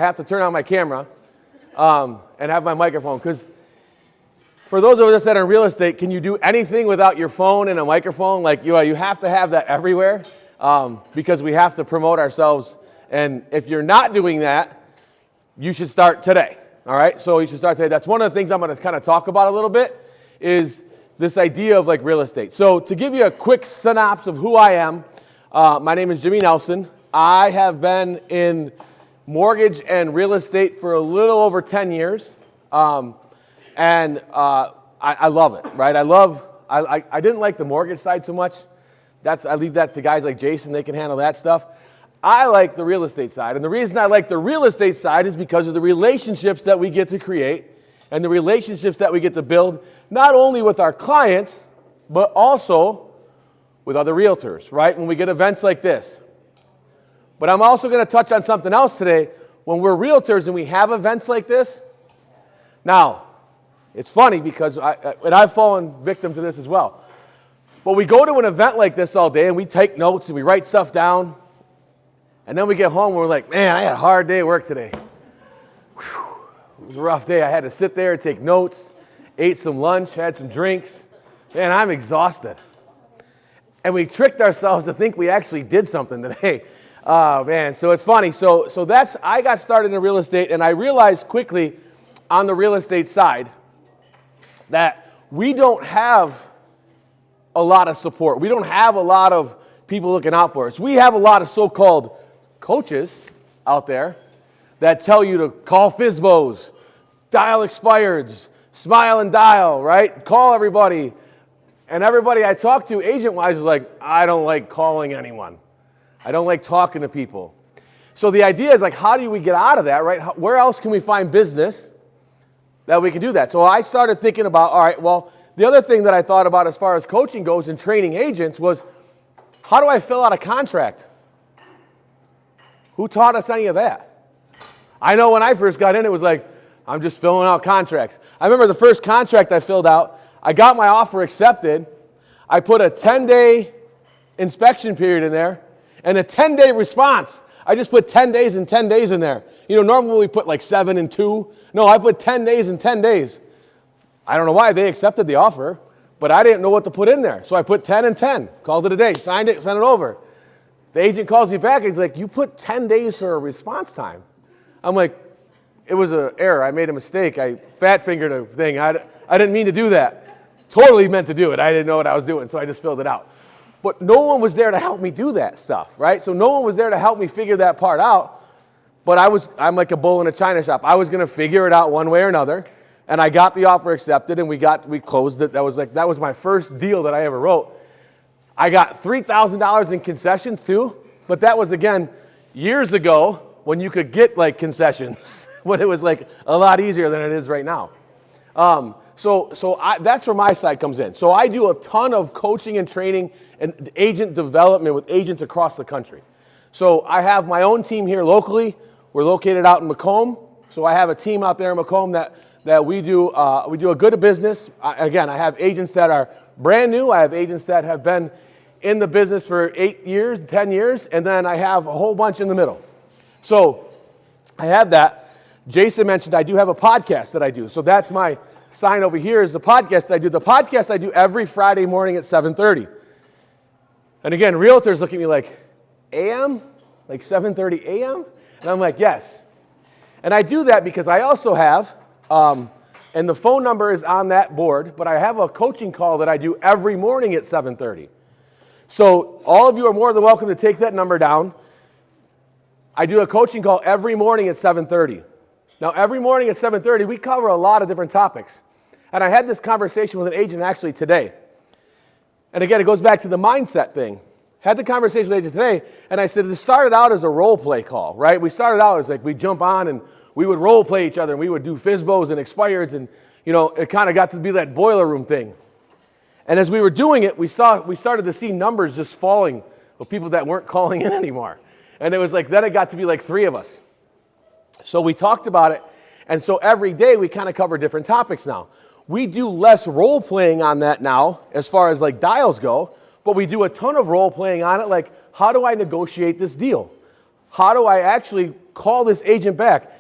I have to turn on my camera and have my microphone, because for those of us that are in real estate, can you do anything without your phone and a microphone? Like you have to have that everywhere because we have to promote ourselves. And if you're not doing that, you should start today. All right, so you should start today. That's one of the things I'm going to kind of talk about a little bit, is this idea of like real estate. So to give you a quick synopsis of who I am, my name is Jimmy Nelson. I have been in mortgage and real estate for a little over 10 years. I love it, right? I didn't like the mortgage side so much. I leave that to guys like Jason. They can handle that stuff. I like the real estate side. And the reason I like the real estate side is because of the relationships that we get to create and the relationships that we get to build, not only with our clients, but also with other realtors, right? When we get events like this. But I'm also going to touch on something else today. When we're realtors and we have events like this, now, it's funny because I've fallen victim to this as well. But we go to an event like this all day and we take notes and we write stuff down. And then we get home and we're like, man, I had a hard day at work today. Whew, it was a rough day. I had to sit there and take notes, ate some lunch, had some drinks. Man, I'm exhausted. And we tricked ourselves to think we actually did something today. Oh, man, so it's funny. So I got started in real estate, and I realized quickly on the real estate side that we don't have a lot of support. We don't have a lot of people looking out for us. We have a lot of so-called coaches out there that tell you to call FSBOs, dial expireds, smile and dial, right? Call everybody. And everybody I talk to agent-wise is like, I don't like calling anyone. I don't like talking to people. So the idea is like, how do we get out of that, right? Where else can we find business that we can do that? So I started thinking about, all right, well, the other thing that I thought about as far as coaching goes and training agents was, how do I fill out a contract? Who taught us any of that? I know when I first got in, it was like, I'm just filling out contracts. I remember the first contract I filled out, I got my offer accepted. I put a 10-day inspection period in there and a 10-day response. I just put 10 days and 10 days in there. You know, normally we put like 7 and 2. No, I put 10 days and 10 days. I don't know why they accepted the offer, but I didn't know what to put in there. So I put 10 and 10, called it a day, signed it, sent it over. The agent calls me back and he's like, you put 10 days for a response time. I'm like, it was an error. I made a mistake. I fat-fingered a thing. I didn't mean to do that. Totally meant to do it. I didn't know what I was doing, so I just filled it out. But no one was there to help me do that stuff, right? So no one was there to help me figure that part out. But I'm like a bull in a china shop. I was going to figure it out one way or another. And I got the offer accepted, and we closed it. That was my first deal that I ever wrote. I got $3,000 in concessions too, but that was, again, years ago when you could get like concessions, when it was like a lot easier than it is right now. That's where my side comes in. So I do a ton of coaching and training and agent development with agents across the country. So I have my own team here locally. We're located out in Macomb. So I have a team out there in Macomb that we do a good business. Again, I have agents that are brand new. I have agents that have been in the business for 8 years, 10 years, and then I have a whole bunch in the middle. So I have that. Jason mentioned I do have a podcast that I do. So that's my sign over here is the podcast I do. The podcast I do every Friday morning at 7:30. And again, realtors look at me like, a.m.? Like 7:30 a.m.? And I'm like, yes. And I do that because I also have, and the phone number is on that board, but I have a coaching call that I do every morning at 7:30. So all of you are more than welcome to take that number down. I do a coaching call every morning at 7:30. Now, every morning at 7:30, we cover a lot of different topics. And I had this conversation with an agent actually today. And again, it goes back to the mindset thing. Had the conversation with an agent today, and I said, it started out as a role play call, right? We started out as like we'd jump on and we would role play each other, and we would do FSBOs and expireds, and you know, it kind of got to be that boiler room thing. And as we were doing it, we started to see numbers just falling of people that weren't calling in anymore. And it was like, then it got to be like 3 of us. So we talked about it, and so every day we kind of cover different topics now. We do less role playing on that now as far as like dials go, but we do a ton of role playing on it, like how do I negotiate this deal? How do I actually call this agent back.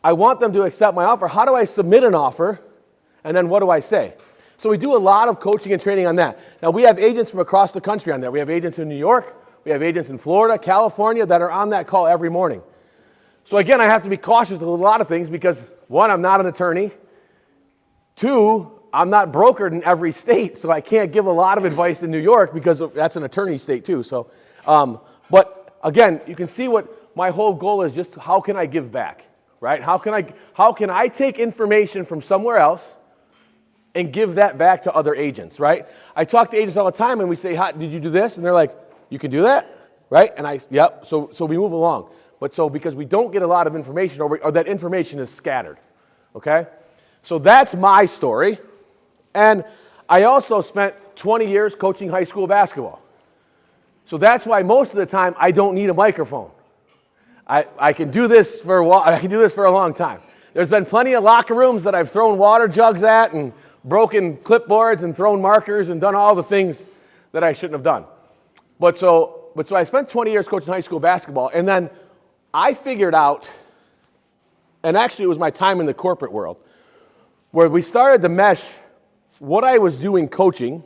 I want them to accept my offer. How do I submit an offer? And then what do I say? So we do a lot of coaching and training on that. Now, we have agents from across the country on that. We have agents in New York. We have agents in Florida, California that are on that call every morning. So again, I have to be cautious with a lot of things because, one, I'm not an attorney. Two, I'm not brokered in every state, so I can't give a lot of advice in New York because that's an attorney state too. So, but again, you can see what my whole goal is, just how can I give back, right? How can I take information from somewhere else and give that back to other agents, right? I talk to agents all the time and we say, did you do this? And they're like, you can do that, right? And yep, so we move along. But so because we don't get a lot of information or that information is scattered, okay? So that's my story. And I also spent 20 years coaching high school basketball. So that's why most of the time I don't need a microphone. I can do this for a while. I can do this for a long time. There's been plenty of locker rooms that I've thrown water jugs at and broken clipboards and thrown markers and done all the things that I shouldn't have done. But so I spent 20 years coaching high school basketball, and then I figured out, and actually it was my time in the corporate world, where we started to mesh what I was doing coaching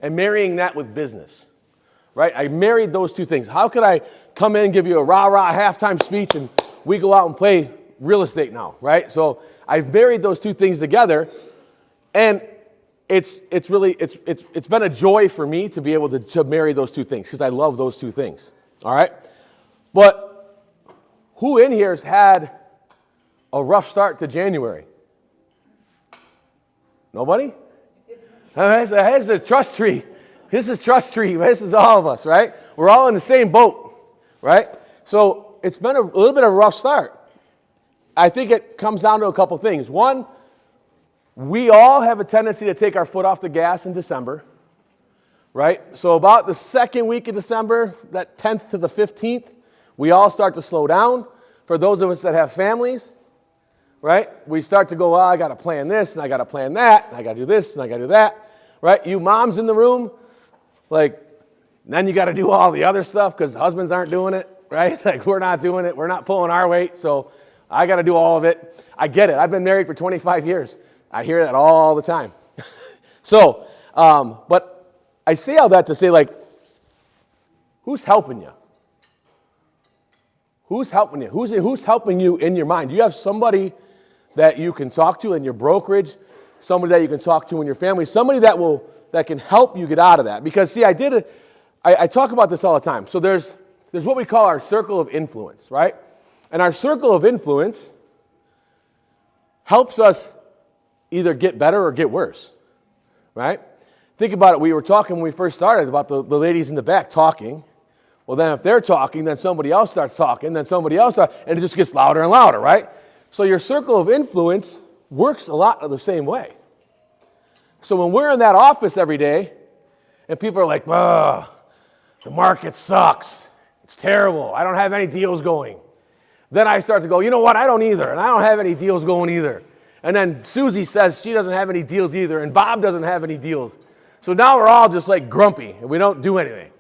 and marrying that with business, right? I married those two things. How could I come in and give you a rah-rah halftime speech and we go out and play real estate now, right? So I've married those two things together, and it's been a joy for me to be able to marry those two things because I love those two things, all right? But who in here has had a rough start to January? Nobody? Here's the trust tree. This is trust tree. This is all of us, right? We're all in the same boat, right? So it's been a little bit of a rough start. I think it comes down to a couple things. One, we all have a tendency to take our foot off the gas in December, right? So about the second week of December, that 10th to the 15th, we all start to slow down. For those of us that have families, right, we start to go, well, I got to plan this, and I got to plan that, and I got to do this, and I got to do that, right? You moms in the room, like, then you got to do all the other stuff because husbands aren't doing it, right? Like, we're not doing it. We're not pulling our weight, so I got to do all of it. I get it. I've been married for 25 years. I hear that all the time. So, but I say all that to say, like, who's helping you? Who's helping you? Who's helping you in your mind? Do you have somebody that you can talk to in your brokerage, somebody that you can talk to in your family, somebody that can help you get out of that? Because see, I talk about this all the time. So there's what we call our circle of influence, right? And our circle of influence helps us either get better or get worse, right? Think about it. We were talking when we first started about the ladies in the back talking. Well, then if they're talking, then somebody else starts talking, then somebody else starts, and it just gets louder and louder, right? So your circle of influence works a lot of the same way. So when we're in that office every day, and people are like, the market sucks. It's terrible. I don't have any deals going. Then I start to go, you know what? I don't either, and I don't have any deals going either. And then Susie says she doesn't have any deals either, and Bob doesn't have any deals. So now we're all just like grumpy, and we don't do anything.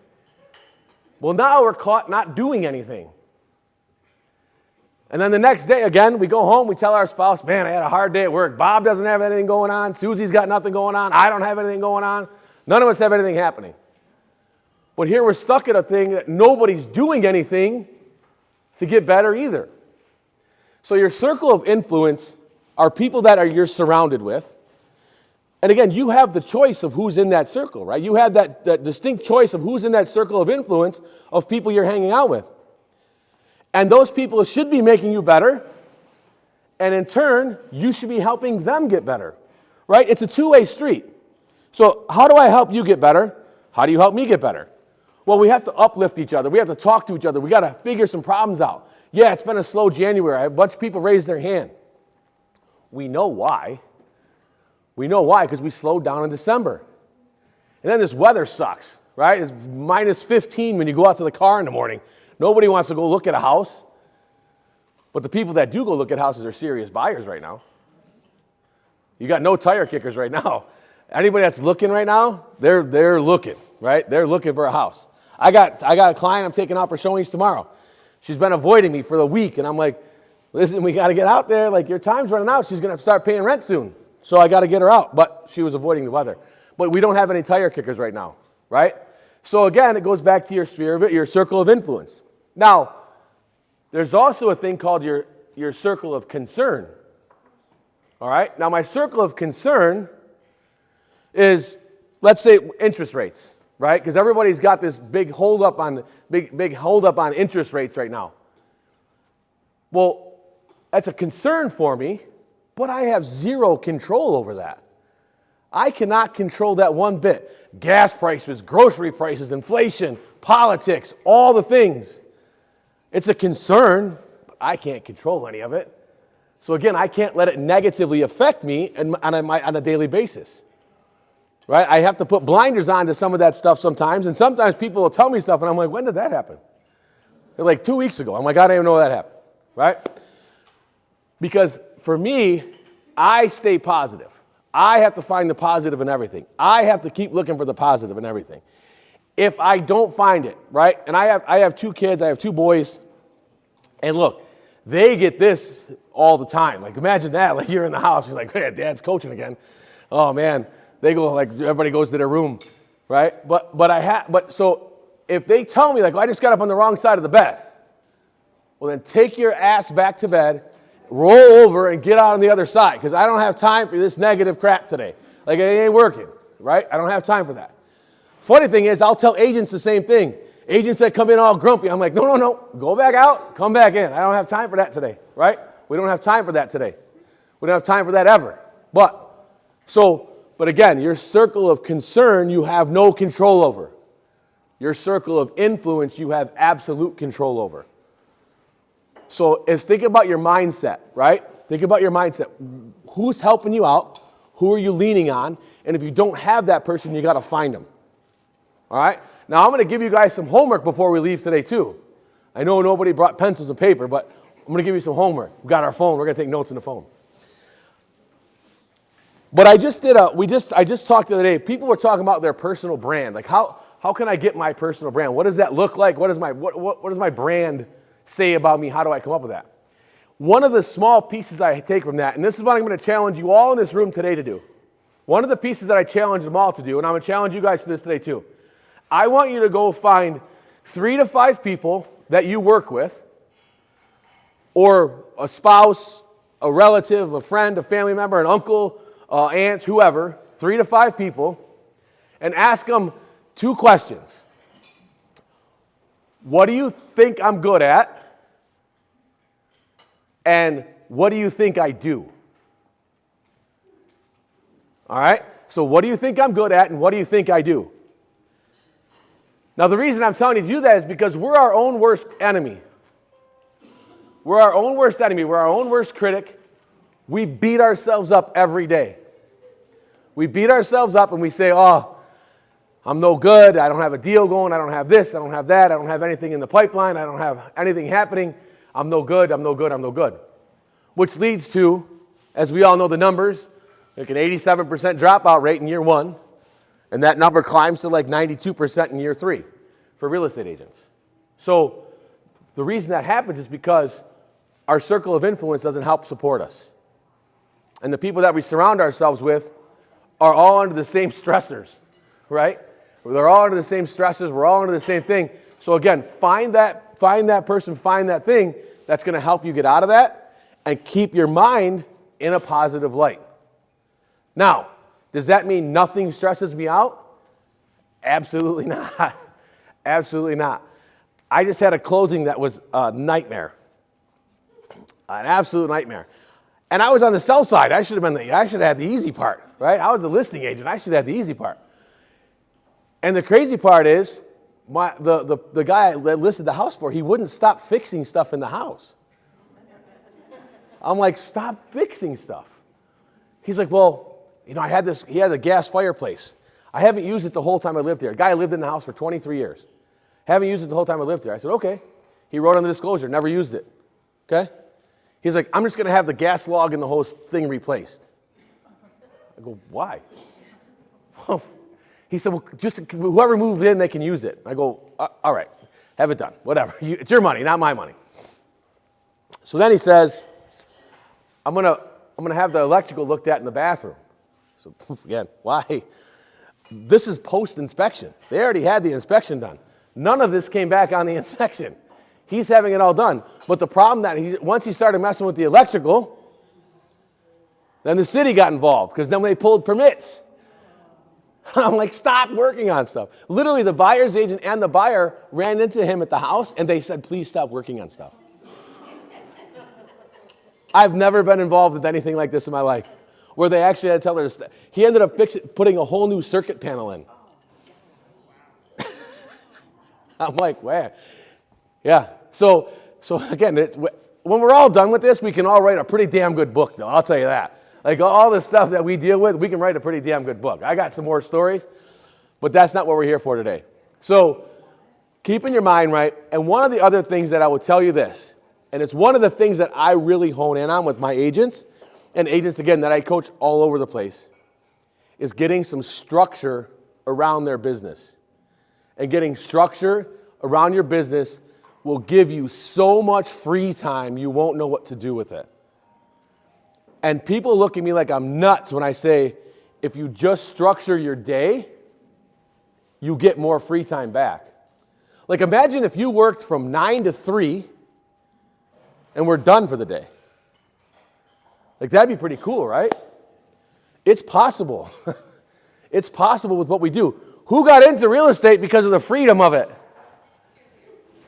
Well, now we're caught not doing anything. And then the next day, again, we go home, we tell our spouse, man, I had a hard day at work. Bob doesn't have anything going on. Susie's got nothing going on. I don't have anything going on. None of us have anything happening. But here we're stuck at a thing that nobody's doing anything to get better either. So your circle of influence are people that you're surrounded with. And again, you have the choice of who's in that circle, right? You have that distinct choice of who's in that circle of influence of people you're hanging out with. And those people should be making you better. And in turn, you should be helping them get better, right? It's a two-way street. So how do I help you get better? How do you help me get better? Well, we have to uplift each other. We have to talk to each other. We got to figure some problems out. Yeah, it's been a slow January. A bunch of people raised their hand. We know why. We know why, because we slowed down in December. And then this weather sucks, right? It's minus 15 when you go out to the car in the morning. Nobody wants to go look at a house. But the people that do go look at houses are serious buyers right now. You got no tire kickers right now. Anybody that's looking right now, they're looking, right? They're looking for a house. I got a client I'm taking out for showings tomorrow. She's been avoiding me for the week, and I'm like, listen, we got to get out there. Like, your time's running out. She's going to start paying rent soon. So I got to get her out. But she was avoiding the weather. But we don't have any tire kickers right now, right? So again, it goes back to your sphere of it, your circle of influence. Now, there's also a thing called your circle of concern. All right? Now, my circle of concern is, let's say, interest rates, right? Because everybody's got this big hold up on interest rates right now. Well, that's a concern for me, but I have zero control over that. I cannot control that one bit. Gas prices, grocery prices, inflation, politics, all the things. It's a concern, but I can't control any of it. So again, I can't let it negatively affect me on a daily basis. Right? I have to put blinders on to some of that stuff sometimes, and sometimes people will tell me stuff, and I'm like, when did that happen? They're like 2 weeks ago. I'm like, I don't even know that happened. Right? Because for me, I stay positive. I have to find the positive in everything. I have to keep looking for the positive in everything. If I don't find it, right? And I have 2 kids, I have 2 boys, and look, they get this all the time. Like, imagine that, like you're in the house, you're like, hey, Dad's coaching again. Oh man, they go like everybody goes to their room, right? But so if they tell me like, oh, I just got up on the wrong side of the bed, well then take your ass back to bed, roll over and get out on the other side, because I don't have time for this negative crap today. Like, it ain't working, right? I don't have time for that. Funny thing is, I'll tell agents the same thing. Agents that come in all grumpy, I'm like, no, go back out, come back in. I don't have time for that today, right? We don't have time for that today. We don't have time for that ever. But again, your circle of concern, you have no control over. Your circle of influence, you have absolute control over. So think about your mindset, right? Think about your mindset. Who's helping you out? Who are you leaning on? And if you don't have that person, you got to find them. All right? Now, I'm going to give you guys some homework before we leave today, too. I know nobody brought pencils and paper, but I'm going to give you some homework. We've got our phone. We're going to take notes on the phone. But I just talked the other day. People were talking about their personal brand. Like, how can I get my personal brand? What does that look like? What does my brand say about me? How do I come up with that? One of the small pieces I take from that, and this is what I'm going to challenge you all in this room today to do. One of the pieces that I challenge them all to do, and I'm going to challenge you guys to this today too. I want you to go find 3 to 5 people that you work with, or a spouse, a relative, a friend, a family member, an uncle, aunt, whoever, 3 to 5 people, and ask them 2 questions. What do you think I'm good at? And what do you think I do? All right? So what do you think I'm good at, and what do you think I do? Now, the reason I'm telling you to do that is because we're our own worst enemy. We're our own worst enemy. We're our own worst critic. We beat ourselves up every day. We beat ourselves up and we say, oh, I'm no good. I don't have a deal going. I don't have this. I don't have that. I don't have anything in the pipeline. I don't have anything happening. I'm no good. I'm no good. I'm no good. Which leads to, as we all know the numbers, like an 87% dropout rate in year 1. And that number climbs to like 92% in year 3 for real estate agents. So the reason that happens is because our circle of influence doesn't help support us. And the people that we surround ourselves with are all under the same stressors, right? They're all under the same stresses. We're all under the same thing. So again, find that person, find that thing that's going to help you get out of that and keep your mind in a positive light. Now, does that mean nothing stresses me out? Absolutely not. Absolutely not. I just had a closing that was a nightmare. An absolute nightmare. And I was on the sell side. I should have had the easy part, right? I was the listing agent. I should have had the easy part. And the crazy part is, the guy that listed the house for, he wouldn't stop fixing stuff in the house. I'm like, stop fixing stuff. He's like, well, he had a gas fireplace. I haven't used it the whole time I lived there. A guy lived in the house for 23 years. Haven't used it the whole time I lived there. I said, okay. He wrote on the disclosure, never used it. Okay? He's like, I'm just going to have the gas log and the whole thing replaced. I go, why? He said, well, just whoever moved in, they can use it. I go, all right. Have it done. Whatever. It's your money, not my money. So then he says, I'm gonna have the electrical looked at in the bathroom. So again, why? This is post-inspection. They already had the inspection done. None of this came back on the inspection. He's having it all done. But the problem that once he started messing with the electrical, then the city got involved because then they pulled permits. I'm like, stop working on stuff. Literally, the buyer's agent and the buyer ran into him at the house and they said, please stop working on stuff. I've never been involved with anything like this in my life, where they actually had to tell her. He ended up putting a whole new circuit panel in. I'm like, wow. Yeah. So again, when we're all done with this, we can all write a pretty damn good book, though. I'll tell you that. Like all the stuff that we deal with, we can write a pretty damn good book. I got some more stories, but that's not what we're here for today. So keeping your mind right. And one of the other things that I will tell you this, and it's one of the things that I really hone in on with my agents, and agents, again, that I coach all over the place, is getting some structure around their business. And getting structure around your business will give you so much free time you won't know what to do with it. And people look at me like I'm nuts when I say, if you just structure your day, you get more free time back. Like imagine if you worked from 9 to 3 and we're done for the day. Like that'd be pretty cool, right? It's possible. It's possible with what we do. Who got into real estate because of the freedom of it?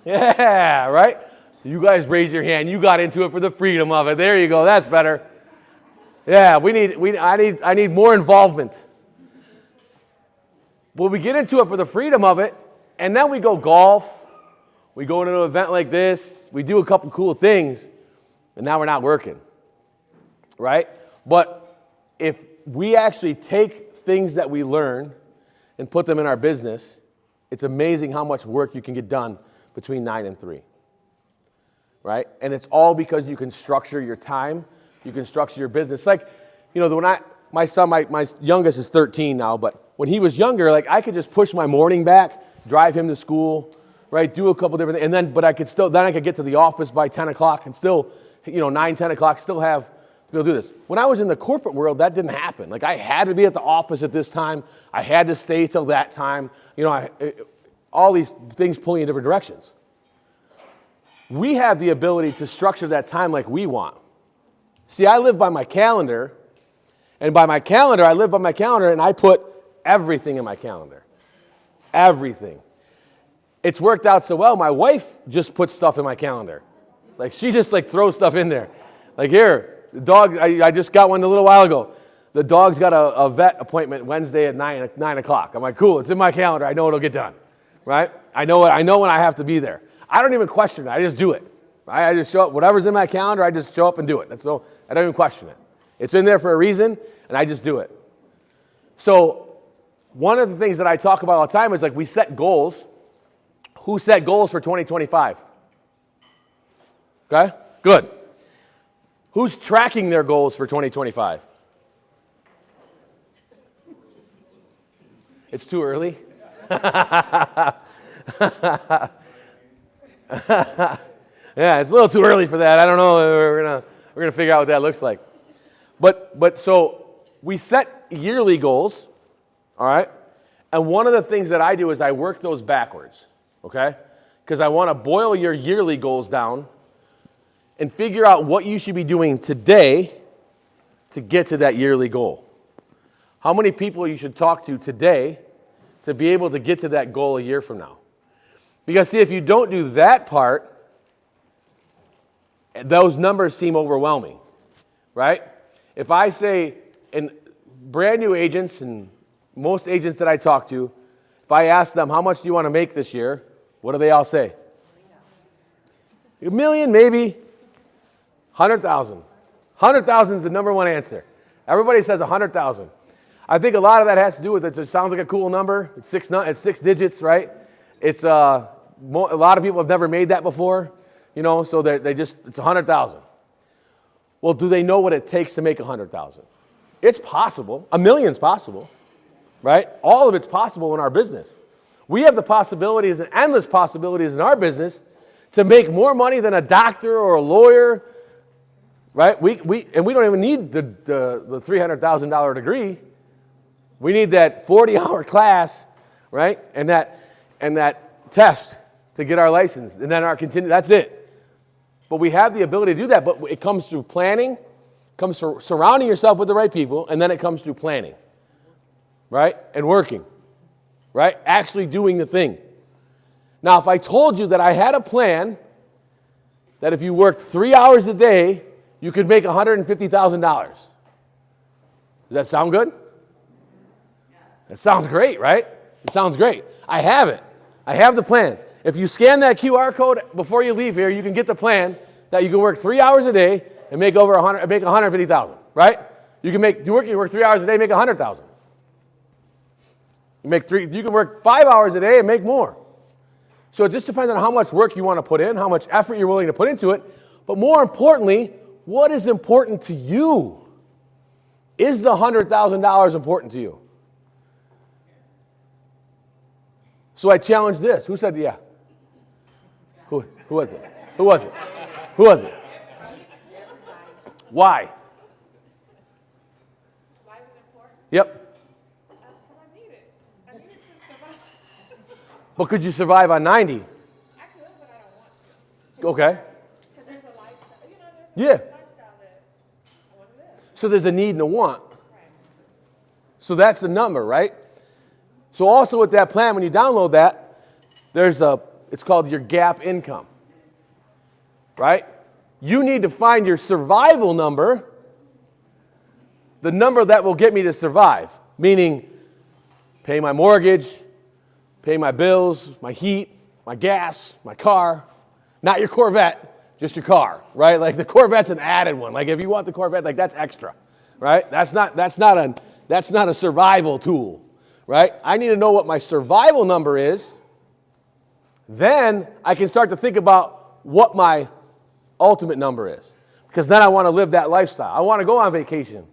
Yeah, right? You guys raise your hand. You got into it for the freedom of it. There you go. That's better. Yeah, I need more involvement. But we get into it for the freedom of it, and then we go golf. We go to an event like this. We do a couple cool things, and now we're not working. Right? But if we actually take things that we learn and put them in our business, it's amazing how much work you can get done between 9 and 3. Right? And it's all because you can structure your time, you can structure your business. Like, when my son, my youngest is 13 now, but when he was younger, like I could just push my morning back, drive him to school, right? Do a couple different things, but I could get to the office by 10 o'clock and still, 9, 10 o'clock, still have to go do this. When I was in the corporate world, that didn't happen. Like I had to be at the office at this time. I had to stay till that time. All these things pulling in different directions. We have the ability to structure that time like we want. See, I live by my calendar, and I live by my calendar, and I put everything in my calendar. Everything. It's worked out so well, my wife just puts stuff in my calendar. Like, she just, throws stuff in there. Like, here, the dog, I just got one a little while ago. The dog's got a vet appointment Wednesday at 9 o'clock. I'm like, cool, it's in my calendar. I know it'll get done, right? I know when I have to be there. I don't even question it. I just do it. Right? I just show up. Whatever's in my calendar, I just show up and do it. I don't even question it. It's in there for a reason, and I just do it. So one of the things that I talk about all the time is we set goals. Who set goals for 2025? Okay, good. Who's tracking their goals for 2025? It's too early? Yeah, it's a little too early for that. I don't know. We're gonna figure out what that looks like. But so we set yearly goals, all right? And one of the things that I do is I work those backwards, okay? Because I want to boil your yearly goals down and figure out what you should be doing today to get to that yearly goal. How many people you should talk to today to be able to get to that goal a year from now? Because see, if you don't do that part, those numbers seem overwhelming, right? If I say, and brand new agents and most agents that I talk to, if I ask them, how much do you want to make this year? What do they all say? $1 million, maybe. 100,000. 100,000 is the number one answer. Everybody says 100,000. I think a lot of that has to do with it. It sounds like a cool number. It's six digits, right? It's a lot of people have never made that before, so it's 100,000. Well, do they know what it takes to make 100,000? It's possible. $1 million's possible, right? All of it's possible in our business. We have the possibilities and endless possibilities in our business to make more money than a doctor or a lawyer, right? And we don't even need the $300,000 degree. We need that 40-hour class, right? And that test to get our license, and then our continue. That's it. But we have the ability to do that. But it comes through planning, comes through surrounding yourself with the right people, and then it comes through planning, right? And working, right? Actually doing the thing. Now, if I told you that I had a plan that if you worked 3 hours a day, you could make $150,000. Does that sound good? That sounds great, right? It sounds great. I have it. I have the plan. If you scan that QR code before you leave here, you can get the plan that you can work 3 hours a day and make over $150,000, right? You can work 3 hours a day, make $100,000. You can work 5 hours a day and make more. So it just depends on how much work you want to put in, how much effort you're willing to put into it. But more importantly, what is important to you? Is the $100,000 important to you? So I challenge this. Who said yeah? Who was it? Who was it? Who was it? Why? Why is it important? Yep. Because I need it. I need it to survive. But could you survive on 90? I could, but I don't want to. Okay. Because there's a lifestyle. Yeah. There's a lifestyle that I want to live. So there's a need and a want. Right. So that's the number, right? So also with that plan, when you download that, it's called your gap income, right? You need to find your survival number, the number that will get me to survive, meaning pay my mortgage, pay my bills, my heat, my gas, my car, not your Corvette, just your car, right? Like the Corvette's an added one. Like if you want the Corvette, like that's extra, right? That's not a survival tool. Right? I need to know what my survival number is. Then I can start to think about what my ultimate number is. Because then I want to live that lifestyle. I want to go on vacation.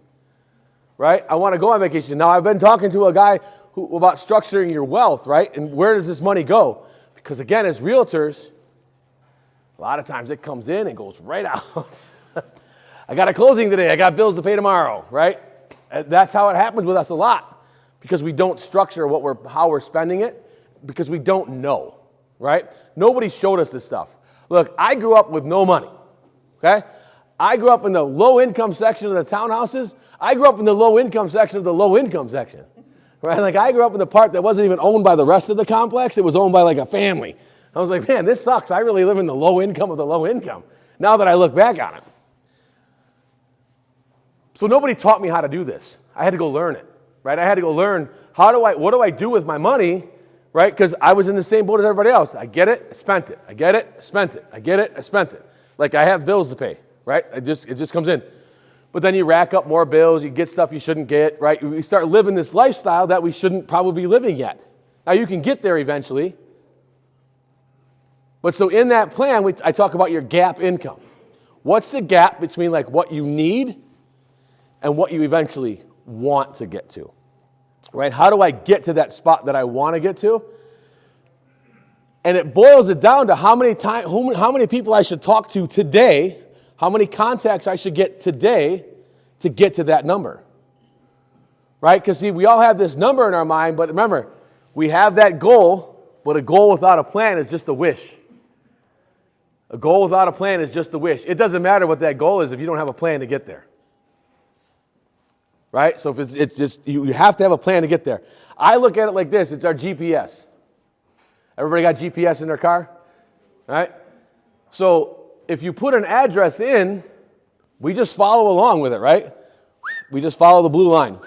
Right? I want to go on vacation. Now, I've been talking to a guy about structuring your wealth, right? And where does this money go? Because again, as realtors, a lot of times it comes in and goes right out. I got a closing today. I got bills to pay tomorrow, right? That's how it happens with us a lot. Because we don't structure how we're spending it, because we don't know, right? Nobody showed us this stuff. Look, I grew up with no money, okay? I grew up in the low-income section of the townhouses. I grew up in the low-income section of the low-income section, right? Like I grew up in the part that wasn't even owned by the rest of the complex. It was owned by like a family. I was like, man, this sucks. I really live in the low income of the low income, now that I look back on it. So nobody taught me how to do this. I had to go learn it. Right? I had to go learn what do I do with my money, right? Because I was in the same boat as everybody else. I get it, I spent it. I get it, I spent it. I get it, I spent it. Like I have bills to pay, right? It just comes in. But then you rack up more bills, you get stuff you shouldn't get, right? We start living this lifestyle that we shouldn't probably be living yet. Now you can get there eventually. But so in that plan, I talk about your gap income. What's the gap between like what you need and what you eventually want to get to, right? How do I get to that spot that I want to get to? And it boils it down to how many people I should talk to today, how many contacts I should get today to get to that number, right? Because see, we all have this number in our mind, but remember, we have that goal, but a goal without a plan is just a wish. A goal without a plan is just a wish. It doesn't matter what that goal is if you don't have a plan to get there. Right? So if it's just, you have to have a plan to get there. I look at it like this. It's our GPS. Everybody got GPS in their car? Right? So if you put an address in, we just follow along with it, right? We just follow the blue line.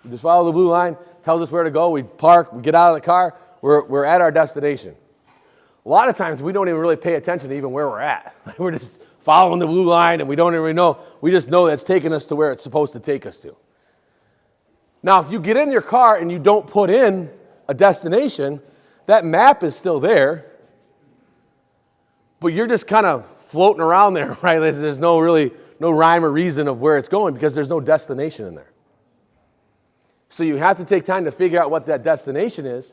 We just follow the blue line, tells us where to go. We park, we get out of the car, we're at our destination. A lot of times we don't even really pay attention to even where we're at. We're just following the blue line and we don't even know. We just know that's taking us to where it's supposed to take us to. Now, if you get in your car and you don't put in a destination, that map is still there, but you're just kind of floating around there, right? There's no rhyme or reason of where it's going because there's no destination in there. So you have to take time to figure out what that destination is.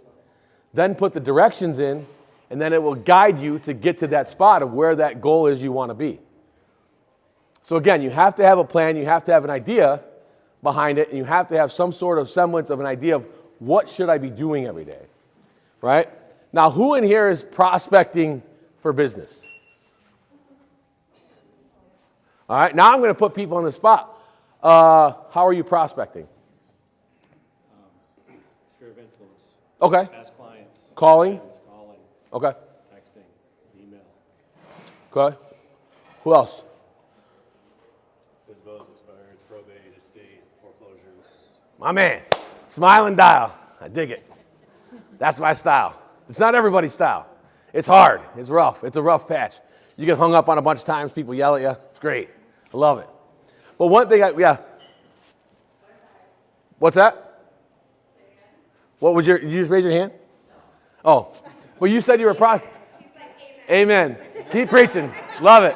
then put the directions in, and then it will guide you to get to that spot of where that goal is you want to be. So again, you have to have a plan, you have to have an idea behind it, and you have to have some sort of semblance of an idea of what should I be doing every day, right? Now, who in here is prospecting for business? All right, now I'm going to put people on the spot. How are you prospecting? Sphere of influence. Okay. Past clients. Calling? Friends, calling. Okay. Texting. Email. Okay. Who else? Disposed, expireds, probate, estate, foreclosures. My man. Smile and dial. I dig it. That's my style. It's not everybody's style. It's hard. It's rough. It's a rough patch. You get hung up on a bunch of times. People yell at you. It's great. I love it. But one thing, yeah. What's that? What would you just raise your hand? Oh, well, you said you were Amen. Keep preaching. Love it.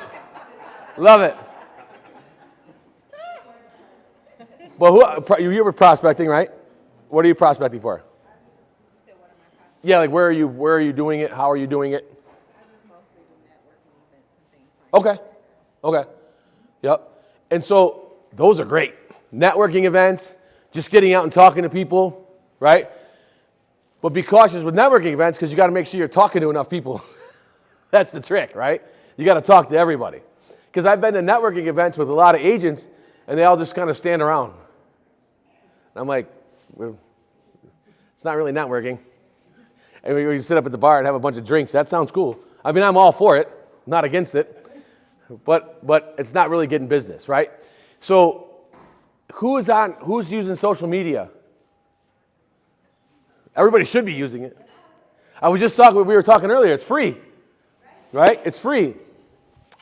Love it. Well, you were prospecting, right? What are you prospecting for? Yeah, like where are you doing it? How are you doing it? I just mostly do networking events and things like Okay. Yep. And so those are great. Networking events, just getting out and talking to people, right? But be cautious with networking events because you got to make sure you're talking to enough people. That's the trick, right? You got to talk to everybody. Because I've been to networking events with a lot of agents and they all just kind of stand around. And I'm like, it's not really networking. And we sit up at the bar and have a bunch of drinks. That sounds cool. I mean, I'm all for it, not against it. But it's not really getting business, right? So who's using social media? Everybody should be using it. We were talking earlier, it's free, right? It's free.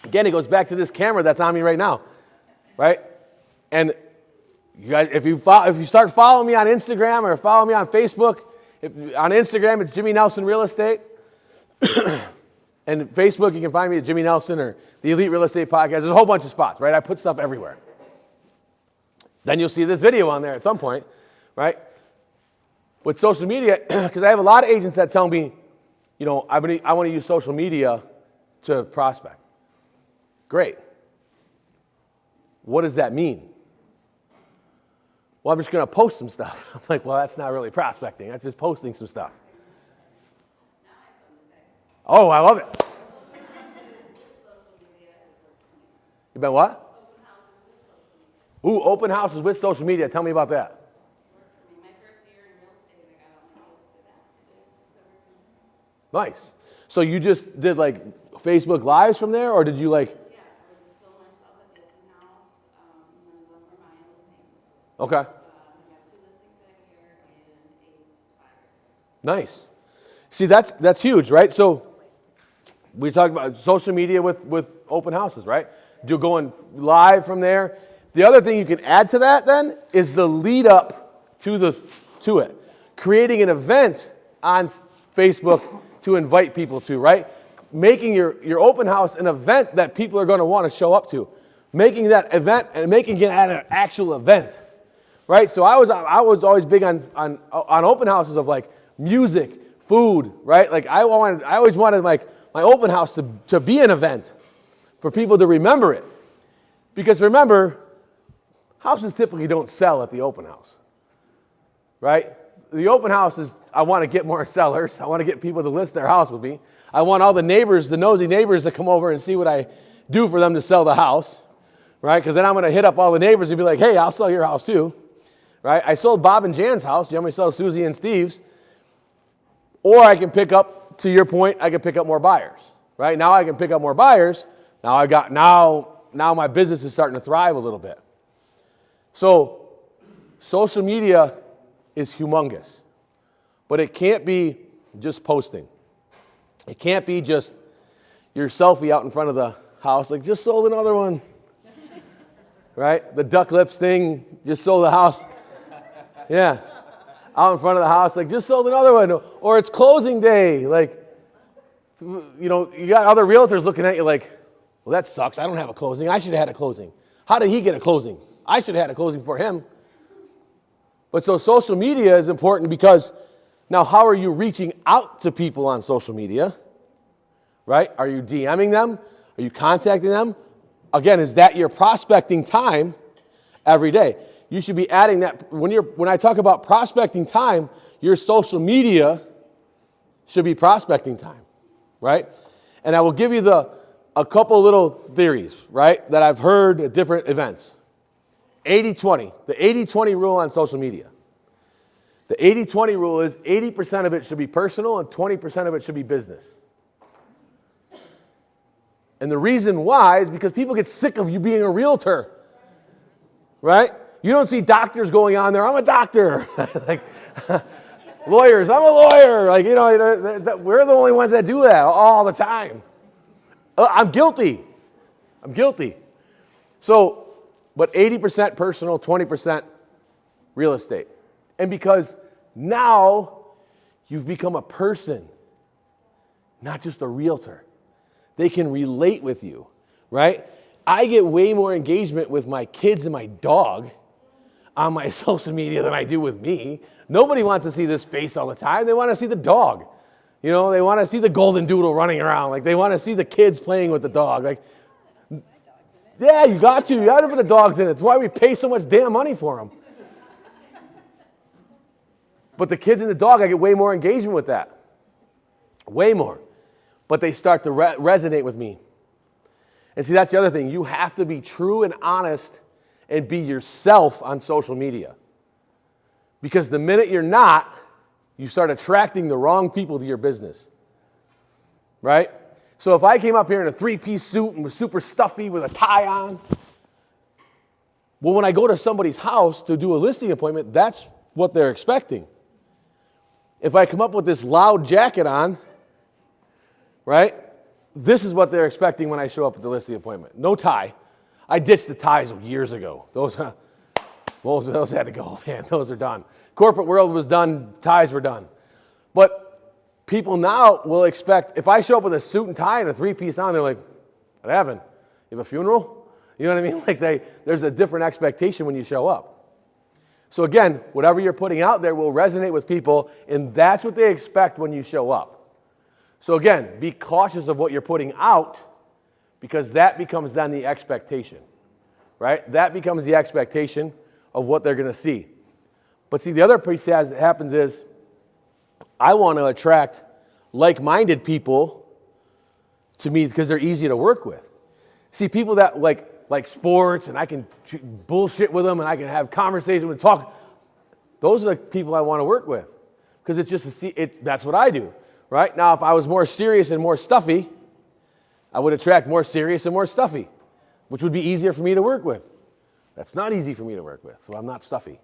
Again, it goes back to this camera that's on me right now, right? And you guys, if you start following me on Instagram or follow me on Facebook, on Instagram, it's Jimmy Nelson Real Estate. And Facebook, you can find me at Jimmy Nelson or the Elite Real Estate Podcast. There's a whole bunch of spots, right? I put stuff everywhere. Then you'll see this video on there at some point, right? With social media, because I have a lot of agents that tell me, I want to use social media to prospect. Great. What does that mean? Well, I'm just going to post some stuff. I'm like, well, that's not really prospecting. That's just posting some stuff. Oh, I love it. You been what? Ooh, open houses with social media. Tell me about that. Nice. So you just did like Facebook Lives from there, or did you like? Yeah, I would just film myself at the open house, and then one for my listings. Okay. We got 2 listings that year and 8 buyers. Nice. See, that's huge, right? So we talked about social media with open houses, right? You're going live from there. The other thing you can add to that then is the lead up to it. Creating an event on Facebook to invite people to, right? Making your open house an event that people are going to want to show up to. Making that event and making it an actual event, right? So I was always big on open houses of like music, food, right? Like I always wanted like my open house to be an event for people to remember it. Because remember, houses typically don't sell at the open house, right? The open house is, I want to get more sellers. I want to get people to list their house with me. I want all the neighbors, the nosy neighbors, to come over and see what I do for them to sell the house, right? Because then I'm going to hit up all the neighbors and be like, hey, I'll sell your house too, right? I sold Bob and Jan's house. Do you want me to sell Susie and Steve's? Or I can pick up, to your point, I can pick up more buyers, right? Now I can pick up more buyers. Now my business is starting to thrive a little bit. So social media is humongous, but it can't be just posting. It can't be just your selfie out in front of the house, like just sold another one, right? The duck lips thing, just sold the house. Yeah, out in front of the house, like just sold another one. Or it's closing day, like, you got other realtors looking at you like, well, that sucks. I don't have a closing. I should have had a closing. How did he get a closing? I should have had a closing for him. But so social media is important because Now, how are you reaching out to people on social media? Right? Are you DMing them? Are you contacting them? Again, is that your prospecting time every day? You should be adding that. When I talk about prospecting time, your social media should be prospecting time, right? And I will give you a couple little theories, right, that I've heard at different events. 80-20, the 80-20 rule on social media. The 80-20 rule is 80% of it should be personal and 20% of it should be business. And the reason why is because people get sick of you being a realtor, right? You don't see doctors going on there, I'm a doctor. Like, lawyers, I'm a lawyer. Like, we're the only ones that do that all the time. I'm guilty. So, but 80% personal, 20% real estate. And because now you've become a person, not just a realtor. They can relate with you, right? I get way more engagement with my kids and my dog on my social media than I do with me. Nobody wants to see this face all the time. They want to see the dog. They want to see the golden doodle running around. Like, they want to see the kids playing with the dog. Like, yeah, you got to put the dogs in it. It's why we pay so much damn money for them. But the kids and the dog, I get way more engagement with that. Way more. But they start to resonate with me. And see, that's the other thing. You have to be true and honest and be yourself on social media. Because the minute you're not, you start attracting the wrong people to your business. Right? So if I came up here in a 3-piece suit and was super stuffy with a tie on, well, when I go to somebody's house to do a listing appointment, that's what they're expecting. If I come up with this loud jacket on, right, this is what they're expecting when I show up at the listing appointment. No tie. I ditched the ties years ago. Those had to go, man. Those are done. Corporate world was done. Ties were done. But people now will expect, if I show up with a suit and tie and a 3-piece on, they're like, what happened? You have a funeral? You know what I mean? Like, there's a different expectation when you show up. So again, whatever you're putting out there will resonate with people, and that's what they expect when you show up. So again, be cautious of what you're putting out, because that becomes then the expectation, right? That becomes the expectation of what they're going to see. But see, the other piece that happens is I want to attract like-minded people to me because they're easy to work with. See, people that like sports and I can bullshit with them and I can have conversations with talk, those are the people I want to work with because it's just that's what I do, right? Now, if I was more serious and more stuffy, I would attract more serious and more stuffy, which would be easier for me to work with. That's not easy for me to work with, so I'm not stuffy,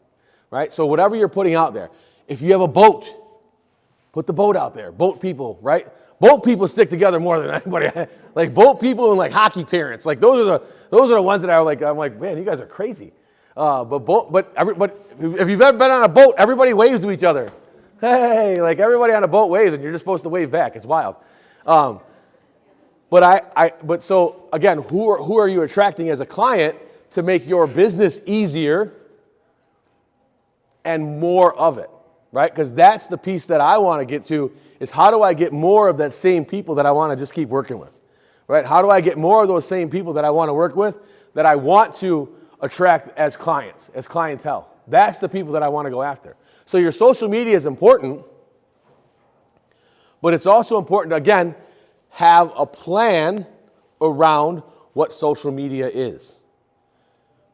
right? So whatever you're putting out there, if you have a boat, put the boat out there. Boat people, right? Boat people stick together more than anybody. Like boat people and like hockey parents, like those are the ones that I'm like, man, you guys are crazy. But if you've ever been on a boat, everybody waves to each other. Hey, like everybody on a boat waves, and you're just supposed to wave back. It's wild. But so again, who are you attracting as a client to make your business easier and more of it, right? Because that's the piece that I want to get to is how do I get more of that same people that I want to just keep working with, right? How do I get more of those same people that I want to work with that I want to attract as clients, as clientele? That's the people that I want to go after. So your social media is important, but it's also important to, again, have a plan around what social media is,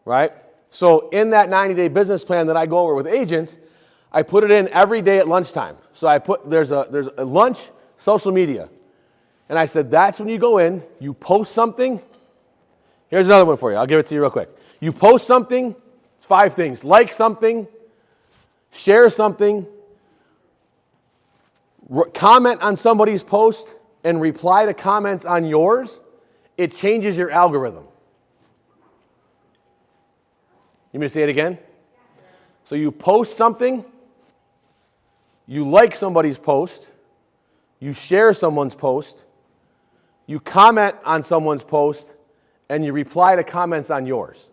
right? So in that 90-day business plan that I go over with agents, I put it in every day at lunchtime. So there's a lunch social media. And I said, that's when you go in, you post something. Here's another one for you. I'll give it to you real quick. You post something, it's 5 things. Like something, share something, comment on somebody's post, and reply to comments on yours. It changes your algorithm. You want me to say it again? So you post something, you like somebody's post, you share someone's post, you comment on someone's post, and you reply to comments on yours.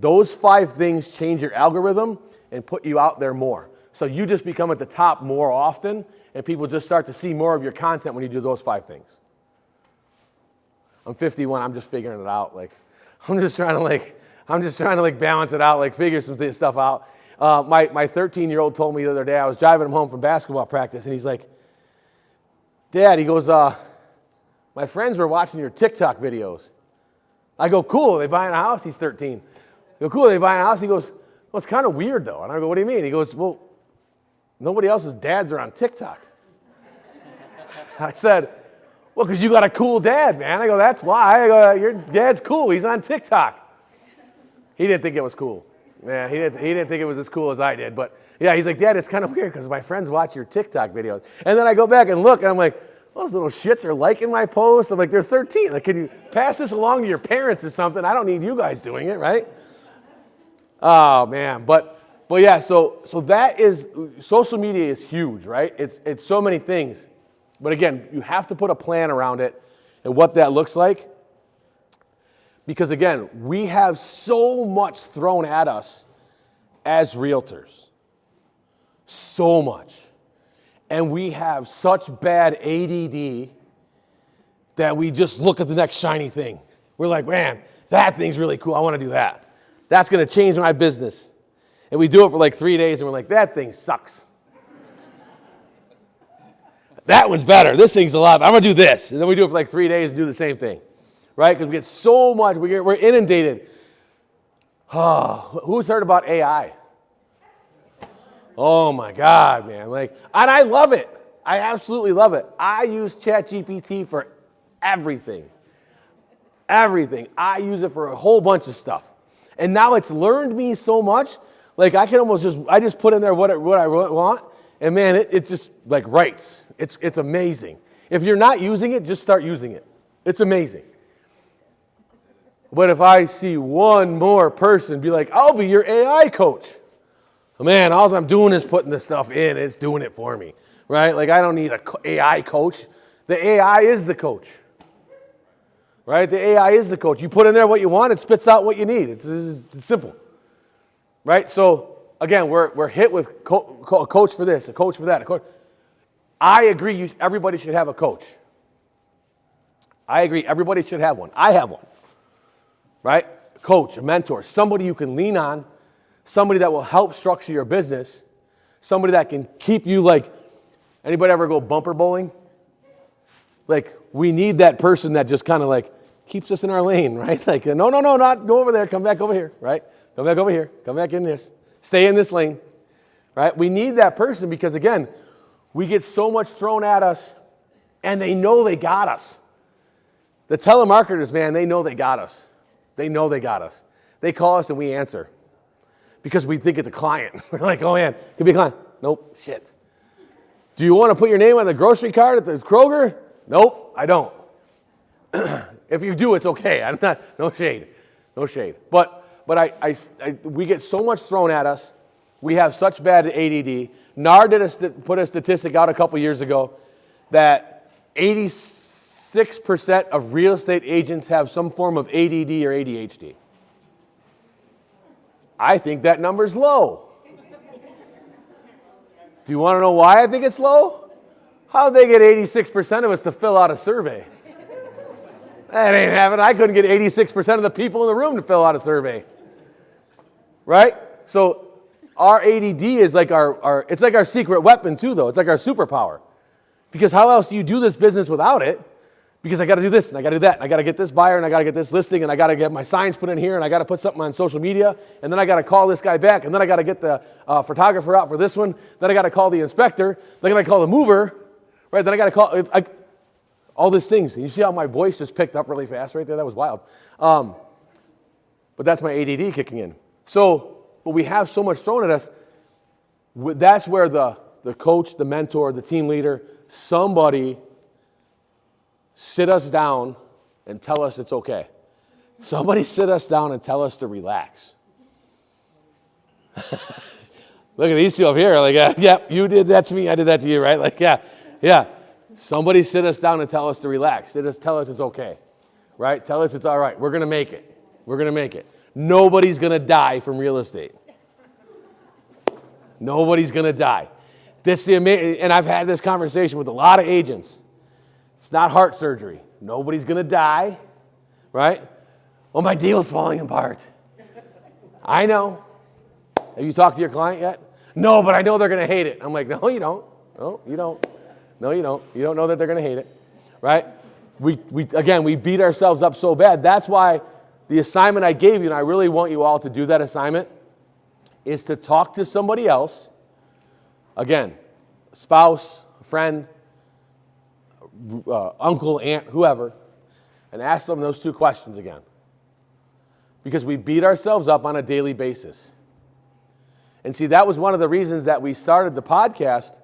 Those 5 things change your algorithm and put you out there more. So you just become at the top more often, and people just start to see more of your content when you do those 5 things. I'm 51. I'm just figuring it out. Like, I'm just trying to balance it out, like figure some stuff out. My 13-year-old told me the other day, I was driving him home from basketball practice, and he's like, Dad, he goes, my friends were watching your TikTok videos. I go, cool, are they buying a house? He's 13. I go, cool, are they buying a house? He goes, well, it's kind of weird though. And I go, what do you mean? He goes, well, nobody else's dads are on TikTok. I said, well, because you got a cool dad, man. I go, that's why. I go, your dad's cool. He's on TikTok. He didn't think it was cool. Yeah, he didn't think it was as cool as I did. But yeah, he's like, Dad, it's kind of weird because my friends watch your TikTok videos. And then I go back and look, and I'm like, those little shits are liking my posts. I'm like, they're 13. Like, can you pass this along to your parents or something? I don't need you guys doing it, right? Oh, man. But yeah, so that is, social media is huge, right? It's so many things. But again, you have to put a plan around it and what that looks like. Because again, we have so much thrown at us as realtors. So much. And we have such bad ADD that we just look at the next shiny thing. We're like, man, that thing's really cool. I want to do that. That's going to change my business. And we do it for like 3 days and we're like, that thing sucks. That one's better. This thing's a lot. I'm going to do this. And then we do it for like 3 days and do the same thing. Right? Because we get so much, we're inundated. Oh, who's heard about AI? Oh my God, man. Like, and I love it. I absolutely love it. I use ChatGPT for everything. Everything. I use it for a whole bunch of stuff. And now it's learned me so much, like I can almost I just put in there what I want, and man, it just like writes. It's amazing. If you're not using it, just start using it. It's amazing. But if I see one more person be like, I'll be your AI coach. Man, all I'm doing is putting the stuff in. It's doing it for me, right? Like I don't need an AI coach. The AI is the coach, right? The AI is the coach. You put in there what you want, it spits out what you need. It's simple, right? So again, we're hit with a coach for this, a coach for that, a coach. I agree. Everybody should have a coach. I agree. Everybody should have one. I have one, right? A coach, a mentor, somebody you can lean on. Somebody that will help structure your business. Somebody that can keep you like, anybody ever go bumper bowling? Like, we need that person that just kind of like keeps us in our lane, right? Like, no, not go over there, come back over here, right? Come back over here, come back in this. Stay in this lane, right? We need that person because, again, we get so much thrown at us and they know they got us. The telemarketers, man, they know they got us. They know they got us. They call us and we answer. Because we think it's a client. We're like, oh man, could be a client. Nope, shit. Do you want to put your name on the grocery card at the Kroger? Nope, I don't. If you do, it's okay. I'm not, no shade. But we get so much thrown at us. We have such bad ADD. NAR put a statistic out a couple years ago that 86% of real estate agents have some form of ADD or ADHD. I think that number's low. Do you want to know why I think it's low? How'd they get 86% of us to fill out a survey? That ain't happening. I couldn't get 86% of the people in the room to fill out a survey. Right? So our ADD is like it's like our secret weapon too, though. It's like our superpower. Because how else do you do this business without it? Because I got to do this, and I got to do that, and I got to get this buyer, and I got to get this listing, and I got to get my signs put in here, and I got to put something on social media, and then I got to call this guy back, and then I got to get the photographer out for this one, then I got to call the inspector, then I got to call the mover, right? Then I got to call all these things. And you see how my voice just picked up really fast right there? That was wild. But that's my ADD kicking in. So, but we have so much thrown at us. That's where the coach, the mentor, the team leader, somebody sit us down and tell us it's okay. Somebody sit us down and tell us to relax. Look at these two up here. Like, yeah, you did that to me. I did that to you, right? Like, yeah. Somebody sit us down and tell us to relax. Tell us it's okay, right? Tell us it's all right. We're going to make it. Nobody's going to die from real estate. Nobody's going to die. And I've had this conversation with a lot of agents. It's not heart surgery. Nobody's going to die, right? Well, my deal's falling apart. I know. Have you talked to your client yet? No, but I know they're going to hate it. I'm like, no, you don't. No, you don't. No, you don't. You don't know that they're going to hate it, right? We beat ourselves up so bad. That's why the assignment I gave you, and I really want you all to do that assignment, is to talk to somebody else. Again, a spouse, a friend, uncle, aunt, whoever, and ask them those two questions again. Because we beat ourselves up on a daily basis. And see, that was one of the reasons that we started the podcast,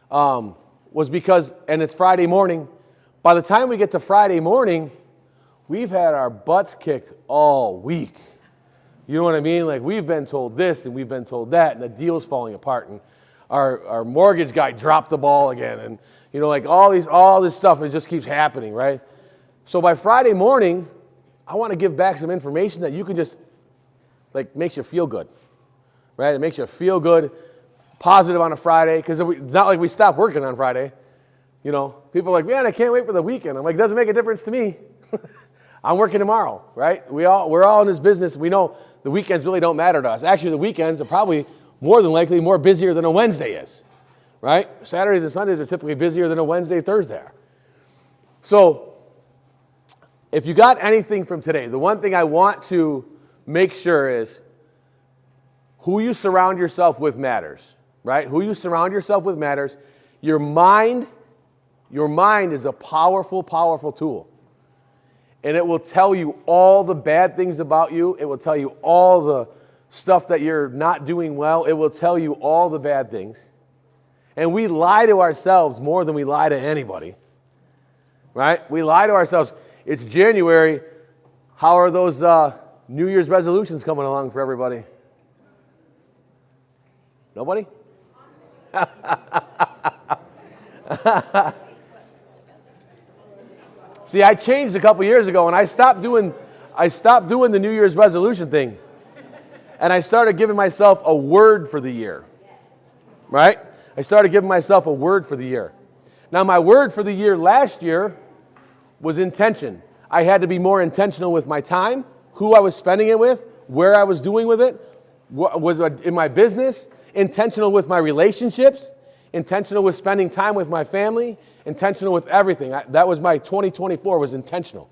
was because, and it's Friday morning, by the time we get to Friday morning, we've had our butts kicked all week. You know what I mean? Like, we've been told this and we've been told that, and the deal's falling apart, and our mortgage guy dropped the ball again, and you know, like all this stuff, it just keeps happening, right? So by Friday morning, I want to give back some information that you can just, like, makes you feel good, right? It makes you feel good, positive on a Friday, because it's not like we stop working on Friday. You know, people are like, man, I can't wait for the weekend. I'm like, it doesn't make a difference to me. I'm working tomorrow, right? We're all in this business. We know the weekends really don't matter to us. Actually, the weekends are probably more than likely more busier than a Wednesday is, right? Saturdays and Sundays are typically busier than a Wednesday, Thursday are. So if you got anything from today, the one thing I want to make sure is who you surround yourself with matters, right? Who you surround yourself with matters. Your mind is a powerful, powerful tool. And it will tell you all the bad things about you. It will tell you all the stuff that you're not doing well. It will tell you all the bad things. And we lie to ourselves more than we lie to anybody, right? We lie to ourselves. It's January. How are those New Year's resolutions coming along for everybody? Nobody? See, I changed a couple years ago, and I stopped doing the New Year's resolution thing. And I started giving myself a word for the year. Right? I started giving myself a word for the year. Now, my word for the year last year was intention. I had to be more intentional with my time, who I was spending it with, where I was doing with it, what was in my business, intentional with my relationships, intentional with spending time with my family, intentional with everything. That was my 2024 was intentional.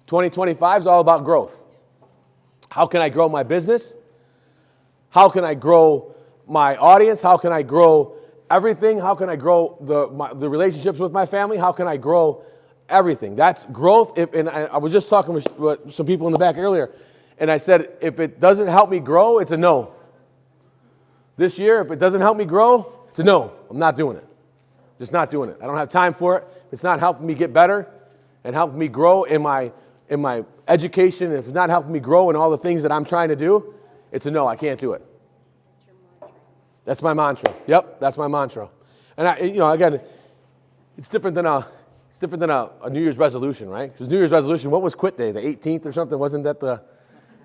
2025 is all about growth. How can I grow my business? How can I grow my audience? How can I grow everything? How can I grow the relationships with my family? How can I grow everything? That's growth. And I was just talking with some people in the back earlier, and I said, if it doesn't help me grow, it's a no. This year, if it doesn't help me grow, it's a no. I'm not doing it. Just not doing it. I don't have time for it. If it's not helping me get better and helping me grow in my education, if it's not helping me grow in all the things that I'm trying to do, it's a no. I can't do it. That's my mantra. Yep, that's my mantra. And again, it's different than a New Year's resolution, right? Because New Year's resolution, what was quit day? The 18th or something? Wasn't that the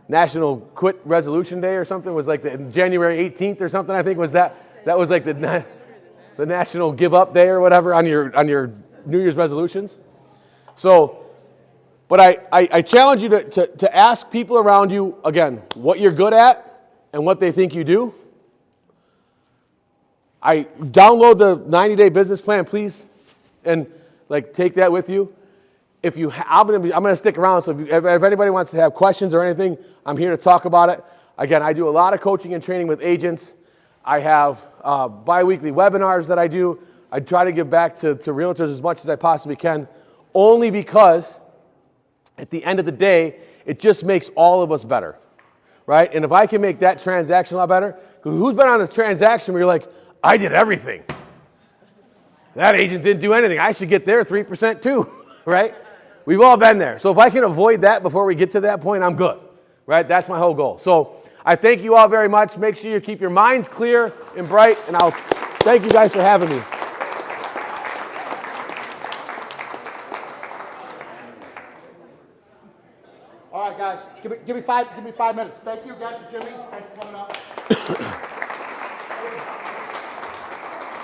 National Quit Resolution Day or something? Was like the January 18th or something? I think was that. That was like the National Give Up Day or whatever on your New Year's resolutions. So, but I challenge you to ask people around you, again, what you're good at and what they think you do. I download the 90-day business plan, please, and take that with you. I'm gonna stick around. So if anybody wants to have questions or anything, I'm here to talk about it. Again, I do a lot of coaching and training with agents. I have bi-weekly webinars that I do. I try to give back to realtors as much as I possibly can, only because at the end of the day, it just makes all of us better, right? And if I can make that transaction a lot better, because who's been on this transaction where you're like, I did everything. That agent didn't do anything. I should get their 3% too, right? We've all been there. So if I can avoid that before we get to that point, I'm good, right? That's my whole goal. So I thank you all very much. Make sure you keep your minds clear and bright, and I'll thank you guys for having me. All right, guys, give me 5 minutes. Thank you again, Jimmy. Thanks for coming up. Thank you.